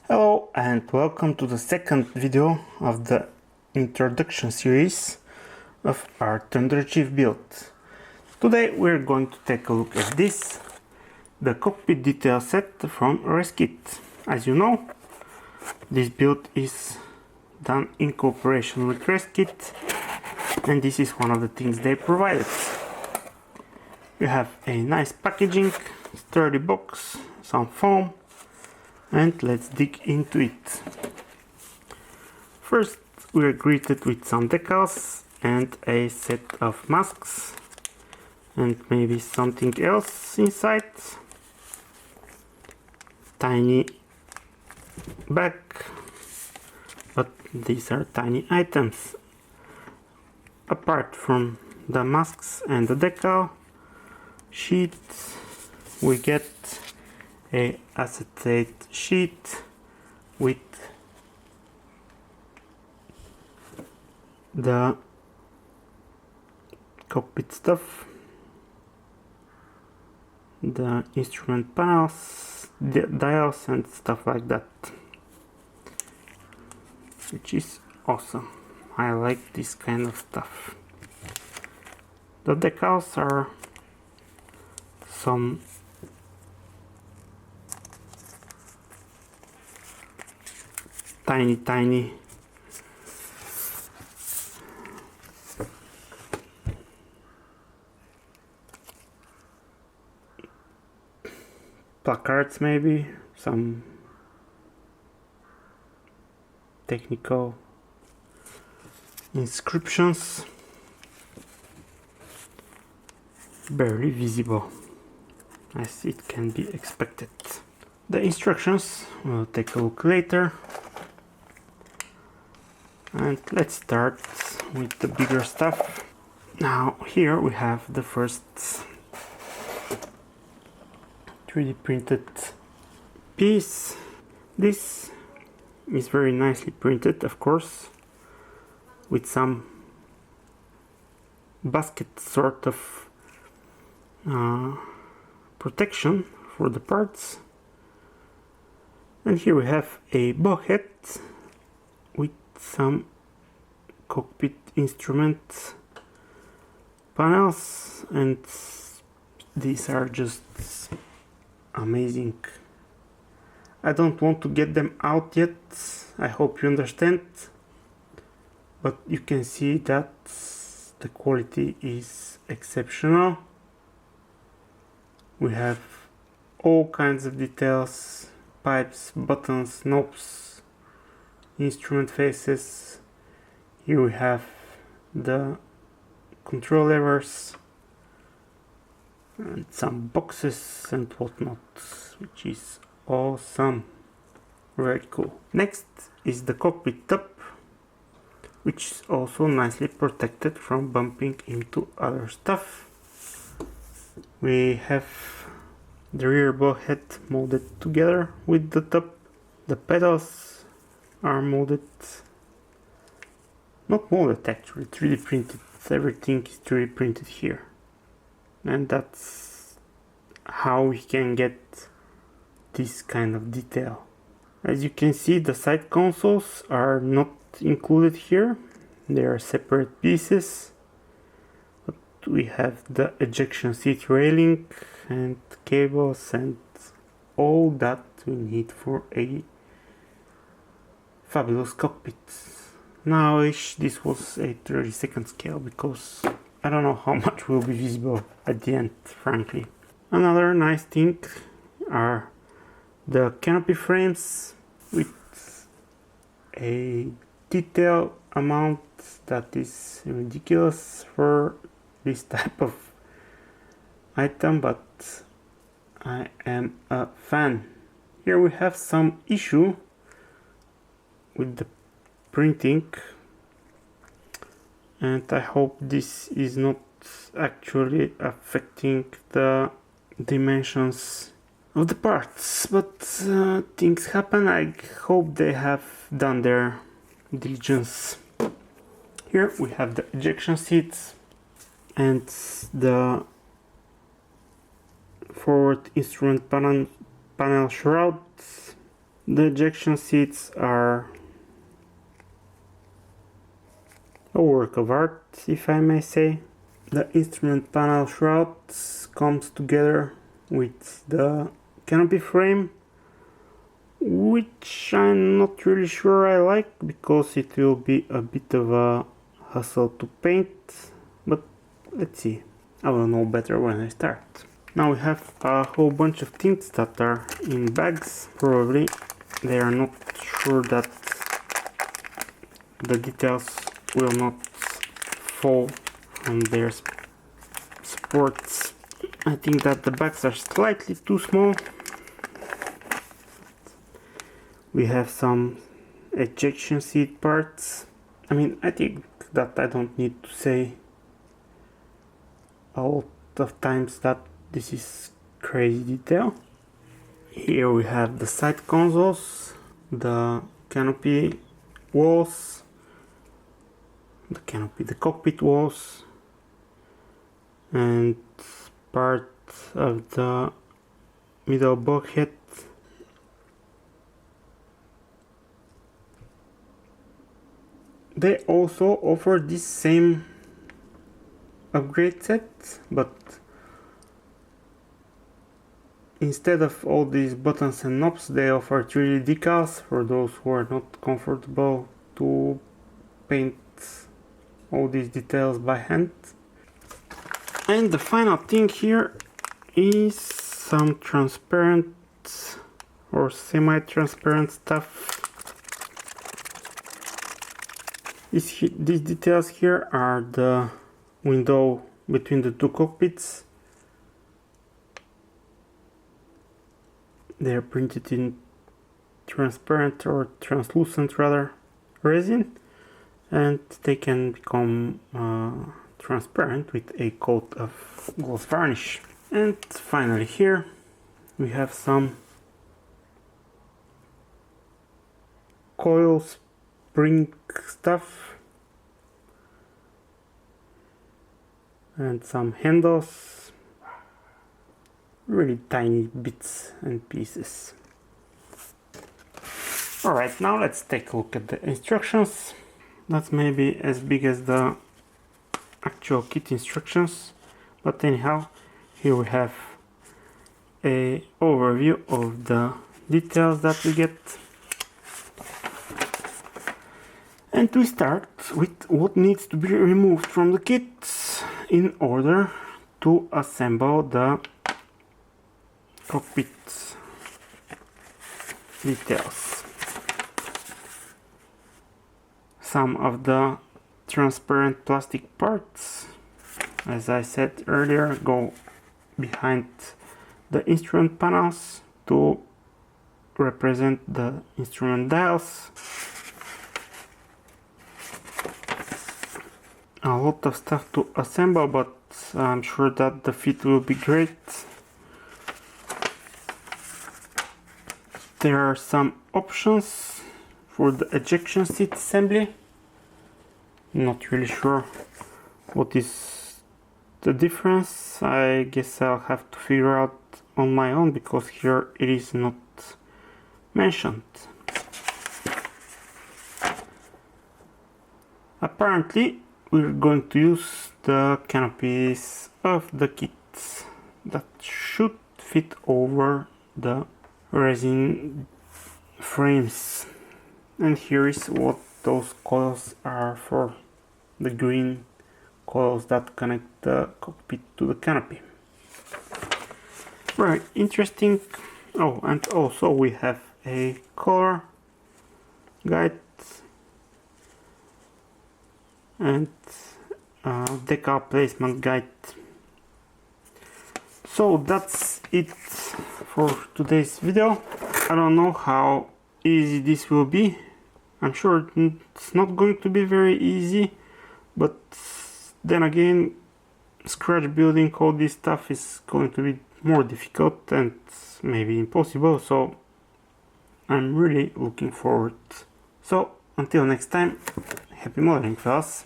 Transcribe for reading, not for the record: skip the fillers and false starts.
Hello and welcome to the second video of the introduction series of our Thunderchief build. Today we're going to take a look at this, the cockpit detail set from Restkit. As you know, this build is done in cooperation with Restkit, and this is one of the things they provided. You have a nice packaging, sturdy box, some foam, and let's dig into it. First, we are greeted with some decals and a set of masks and maybe something else inside. Tiny bag, but these are tiny items. Apart from the masks and the decal sheet, we get a acetate sheet with the cockpit stuff, the instrument panels, the dials and stuff like that, which is awesome. I like this kind of stuff. The decals are some tiny placards, maybe some technical inscriptions, barely visible as it can be expected. The instructions we'll take a look later. And let's start with the bigger stuff. Now here we have the first 3D printed piece. This is very nicely printed, of course, with some basket sort of protection for the parts. And here we have a bow head with some cockpit instrument panels, and these are just amazing. I don't want to get them out yet, I hope you understand, but you can see that the quality is exceptional. We have all kinds of details, pipes, buttons, knobs, instrument faces. Here we have the control levers and some boxes and whatnot, which is awesome. Very cool. Next is the cockpit top, which is also nicely protected from bumping into other stuff. We have the rear bow head molded together with the top. The pedals are molded, not molded actually, 3D printed. Everything is 3D printed here, and that's how we can get this kind of detail. As you can see, the side consoles are not included here, they are separate pieces, but we have the ejection seat railing and cables and all that we need for a fabulous cockpit. Now I wish this was a 32nd scale, because I don't know how much will be visible at the end, frankly. Another nice thing are the canopy frames with a detail amount that is ridiculous for this type of item, but I am a fan. Here we have some issue with the printing, and I hope this is not actually affecting the dimensions of the parts, but things happen. I hope they have done their diligence. Here we have the ejection seats and the forward instrument panel shrouds The ejection seats are a work of art, if I may say. The instrument panel shroud comes together with the canopy frame, which I'm not really sure I like because it will be a bit of a hassle to paint, but let's see. I will know better when I start. Now we have a whole bunch of tints that are in bags. Probably they are not sure that the details will not fall from their supports. I think that the bags are slightly too small. We have some ejection seat parts. I mean, I think that I don't need to say a lot of times that this is crazy detail. Here we have the side consoles, the canopy walls, the cockpit walls, and part of the middle bulkhead. They also offer this same upgrade set, but instead of all these buttons and knobs, they offer 3D decals for those who are not comfortable to paint all these details by hand. And the final thing here is some transparent or semi-transparent stuff. These details here are the window between the two cockpits. They are printed in transparent or translucent rather resin, and they can become transparent with a coat of gloss varnish. And finally here we have some coil spring stuff and some handles, really tiny bits and pieces. Alright, now let's take a look at the instructions. That's maybe as big as the actual kit instructions, but anyhow, here we have a overview of the details that we get. And we start with what needs to be removed from the kit in order to assemble the cockpit details. Some of the transparent plastic parts, as I said earlier, go behind the instrument panels to represent the instrument dials. A lot of stuff to assemble, but I'm sure that the fit will be great. There are some options for the ejection seat assembly. Not really sure what is the difference. I guess I'll have to figure out on my own because here it is not mentioned. Apparently we're going to use the canopies of the kit that should fit over the resin frames, and here is what those coils are for: the green coils that connect the cockpit to the canopy. Very interesting. Oh, and also we have a color guide and decal placement guide. So that's it for today's video. I don't know how easy this will be. I'm sure it's not going to be very easy, but then again, scratch building all this stuff is going to be more difficult and maybe impossible, so I'm really looking forward. So until next time, happy modeling, fellas.